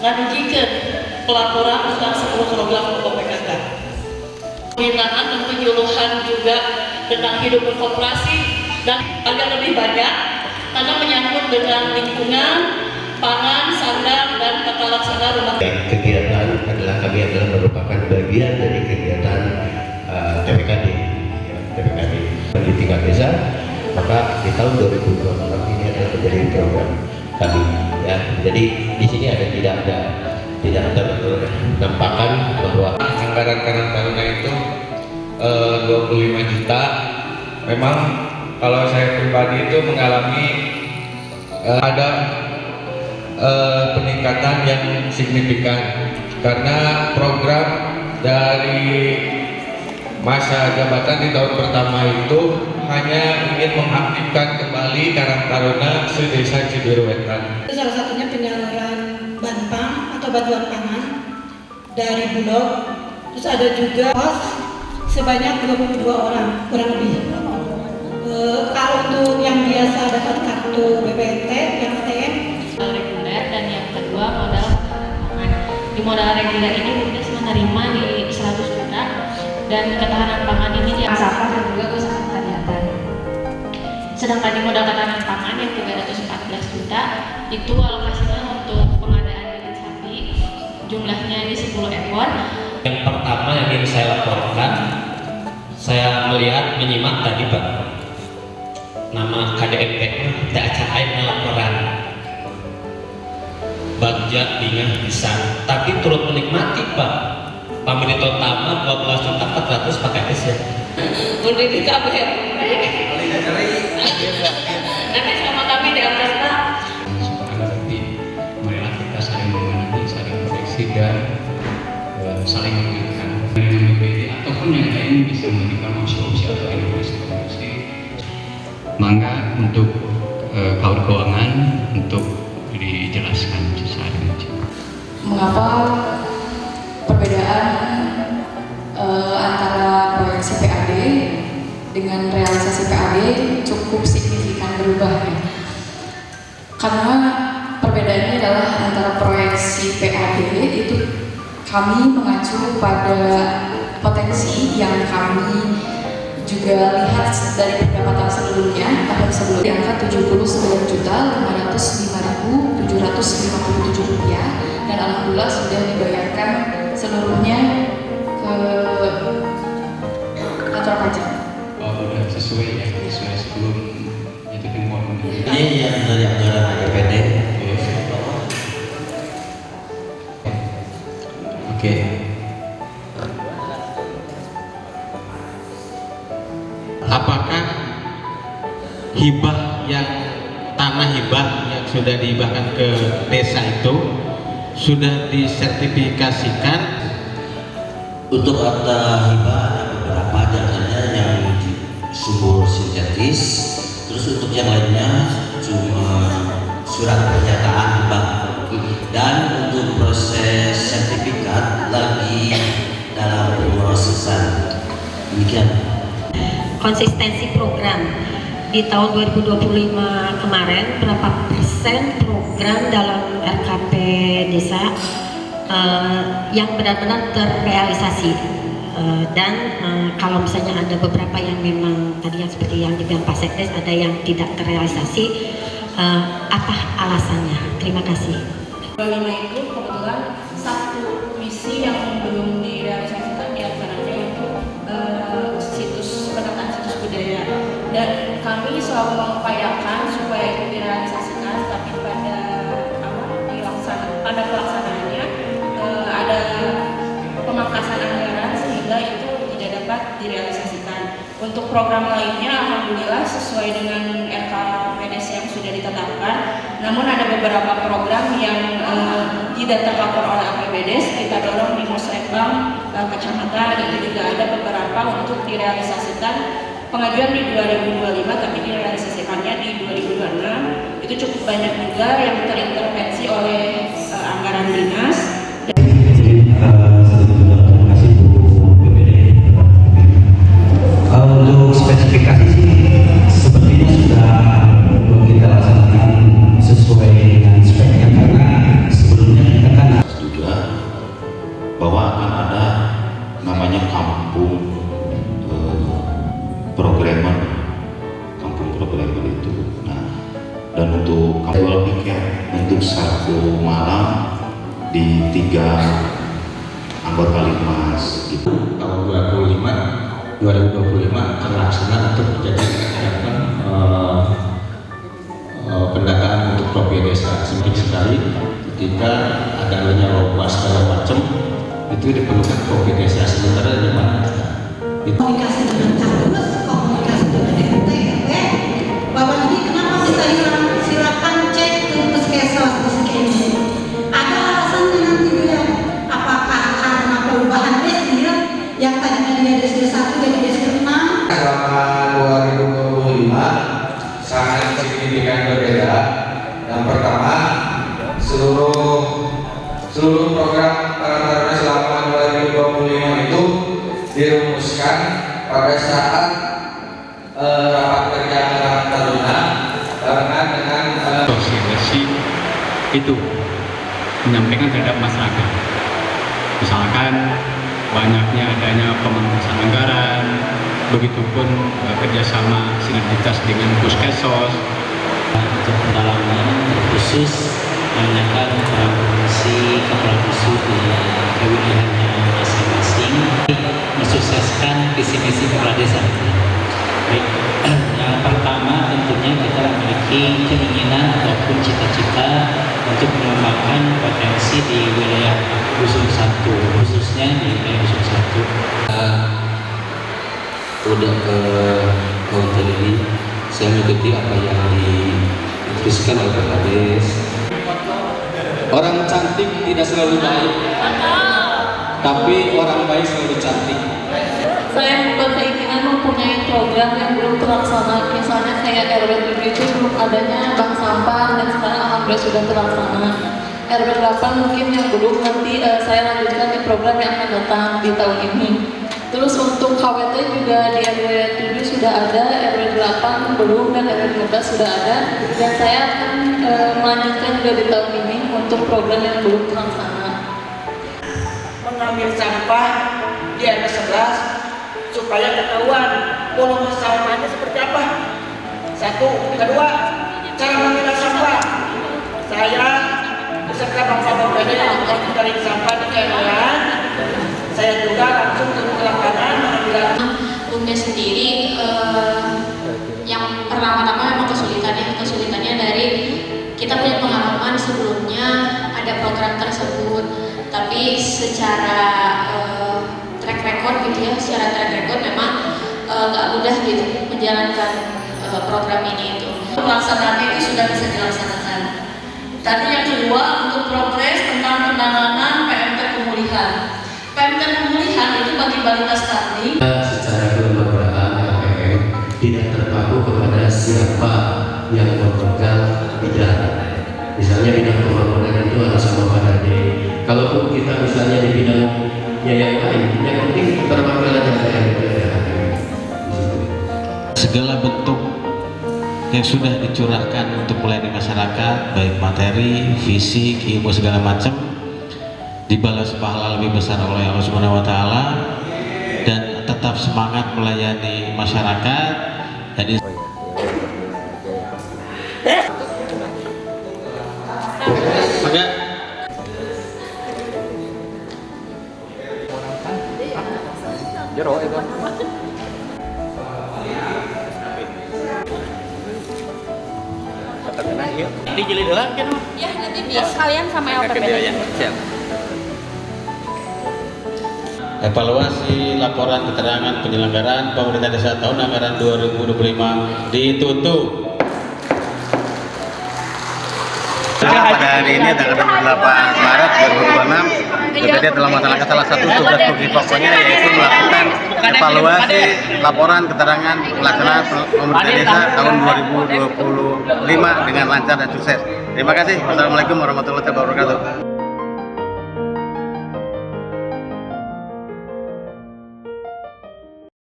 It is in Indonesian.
ngadujikeun pelaporan tentang 10 program pokok PKK. Pembinaan dan penyuluhan juga tentang hidup berkoperasi dan agak lebih banyak karena menyangkut dengan lingkungan, pangan, sandang, dan tata laksana rumah. Kegiatan kami adalah merupakan bagian dari kegiatan TPKD di tingkat desa. Maka di tahun 2024 ini adalah menjadi program kami, ya. Jadi di sini tidak ternampakkan bahwa anggaran Karang Taruna itu 25 juta. Memang kalau saya pribadi itu mengalami ada peningkatan yang signifikan karena program dari masa jabatan di tahun pertama itu hanya ingin mengaktifkan kembali Karang Taruna se-Desa Cibiruwetan. Salah satunya penyaluran banpang atau bantuan pangan dari Bulog. Terus ada juga pos sebanyak 22 orang kurang lebih. Kalau untuk yang biasa dapat kartu BPNT, yang ATM reguler, dan yang kedua modal pangan. Di modal reguler ini BUMDes menerima di 100 juta dan ketahanan pangan ini di sampah dan juga usaha kegiatan. Sedangkan di modal ketahanan pangan yang 314 juta itu alokasinya untuk pengadaan bibit sapi, jumlahnya di 10 ekor. Yang pertama yang ingin saya laporkan, saya melihat menyimak tadi Pak, nama KDMP tidak acain laporan bagja dengan bisa, tapi turut menikmati Pak. Pamrito Tama 12 juta 400 pakai es ya. Udah di KB. Nanti sama kami di atas Pak. Nanti marilah kita saling mengenali, saling koreksi dan saling mengingatkan. Dengan BPD ataupun yang lain bisa memberikan opsi-opsi atau inovasi. Mangga untuk kaum keuangan untuk dijelaskan secara rinci. Mengapa perbedaan antara proyek CPAD dengan realisasi PAD cukup signifikan berubah ya? Karena perbedaannya adalah antara proyeksi PAD itu kami mengacu pada potensi yang kami juga lihat dari pendapatan sebelumnya, tahun sebelumnya di angka Rp79.505.757 dan alhamdulillah sudah dibayarkan seluruhnya ke kantor pajak. Oh, udah sesuai ya, sesuai sebelum itu temuan. ini yang dari anggaran APBD. Oke. Apakah hibah tanah hibah yang sudah dihibahkan ke desa itu sudah disertifikasikan? Untuk harta hibah ada beberapa, diantaranya yang subur sintetis, terus untuk yang lainnya cuma surat pernyataan hibah, dan untuk proses sertifikat lagi dalam proses. Demikian. Konsistensi program di tahun 2025 kemarin, berapa persen program dalam RKP desa yang benar-benar terrealisasi, dan kalau misalnya ada beberapa yang memang tadi yang seperti yang dibilang Pak Sekdes ada yang tidak terrealisasi, apa alasannya? Terima kasih. 25 itu kebetulan satu misi yang belum direalisasikan, diantaranya itu situs penataan situs budaya, dan kami selalu mengupayakan supaya itu direalisasikan, tapi pada pelaksanaannya ada pemangkasan anggaran sehingga itu tidak dapat direalisasikan. Untuk program lainnya alhamdulillah sesuai dengan RKPDS yang sudah ditetapkan, namun ada beberapa program yang tidak terlapor oleh APBDes, kita dorong di Musrembang kecamatan, itu juga ada beberapa untuk direalisasikan pengajuan di 2025 tapi direalisasikannya di 2026. Itu cukup banyak juga yang terintervensi oleh anggaran dinas. Untuk spesifikasi sih sepertinya sudah kita laksanakan sesuai dengan speknya, karena sebelumnya kita kan dan untuk jual tiket untuk satu malam di 3 anggota Linmas gitu. Tahun 2025 terlaksana untuk menjadi pendataan untuk program desa. Semakin sekali ketika adanya lomba segala macam itu diperlukan program desa, sementara di mana komunikasi dengan cakus, komunikasi dengan RT, RW, bahwa ini kenapa bisa hilang, silakan cek ke puskesmas di sini. Ada alasannya nanti dia, apakah karena perubahan destil yang tadinya dia destil 1 jadi destil 6. Selama 2025 sangat signifikan berbeda. Yang pertama, seluruh program Karang selama 2025 itu dirumuskan pada saat rapat kerja Karang Taruna barengan dengan sosialisasi itu menyampaikan terhadap masyarakat. Misalkan banyaknya adanya pemangkasan anggaran, begitupun kerjasama sinergitas dengan puskesmas. Untuk pendalaman khusus menanyakan provinsi ke provinsi di kewilayahannya masing-masing, mensukseskan visi-misi kepala desa. Baik, yang pertama tentunya kita memiliki keinginan ataupun cita-cita untuk mengembangkan potensi di wilayah Dusun 1, khususnya di wilayah Dusun 1. Udah ke hotel ini, saya mengikuti apa yang diinstruksikan oleh Pak Kades. Orang cantik tidak selalu baik, tapi orang baik selalu cantik. Saya berkeinginan mempunyai program yang belum terlaksana, misalnya kayak RW 7 itu belum adanya bank sampah dan sekarang alhamdulillah sudah terlaksana. RW 8 mungkin yang belum, nanti saya lanjutkan di program yang akan datang di tahun ini. Terus untuk KWT juga di RW 7 sudah ada, RW 8 belum, dan RW 12 sudah ada, dan saya akan melanjutkan juga di tahun ini untuk program yang belum terlaksana. Mengambil sampah di RW 11 supaya ketahuan volume sampahnya seperti apa. Satu, kedua, cara memilah sampah. Saya beserta bangsa BPD untuk mencari sampah di daerah. Saya juga langsung turun ke lapangan mengambil. Bunda sendiri yang pertama-tama memang kesulitannya dari kita punya pengalaman sebelumnya ada program tersebut, tapi secara track record memang nggak mudah gitu menjalankan program ini itu. Pelaksanaannya itu sudah bisa dilaksanakan. Tadi yang kedua untuk progres tentang penanganan PMT pemulihan. PMT pemulihan itu bagi balita stunting. Secara kelembagaan LPM tidak terpaku kepada siapa yang memegang bidang. Misalnya bidang pembangunan itu harus sama Pak Dade. Kalaupun kita misalnya di bidangnya yang lain, yang penting perwakilan yang Segala bentuk yang sudah dicurahkan untuk melayani masyarakat, baik materi, fisik, ilmu segala macam, dibalas pahala lebih besar oleh Allah Subhanahu wa taala, dan tetap semangat melayani masyarakat. Dan Dijilid lah kan? Ya, nanti sekalian sama LPPD. evaluasi laporan keterangan penyelenggaraan pemerintah desa tahun anggaran 2025 ditutup. Pada hari ini tanggal 28 Maret 2026, BPD telah melaksanakan salah satu tugas fungsi pokoknya, yaitu melakukan evaluasi laporan keterangan pelaksanaan pemerintah desa tahun 2025 dengan lancar dan sukses. Terima kasih. Wassalamualaikum warahmatullahi wabarakatuh.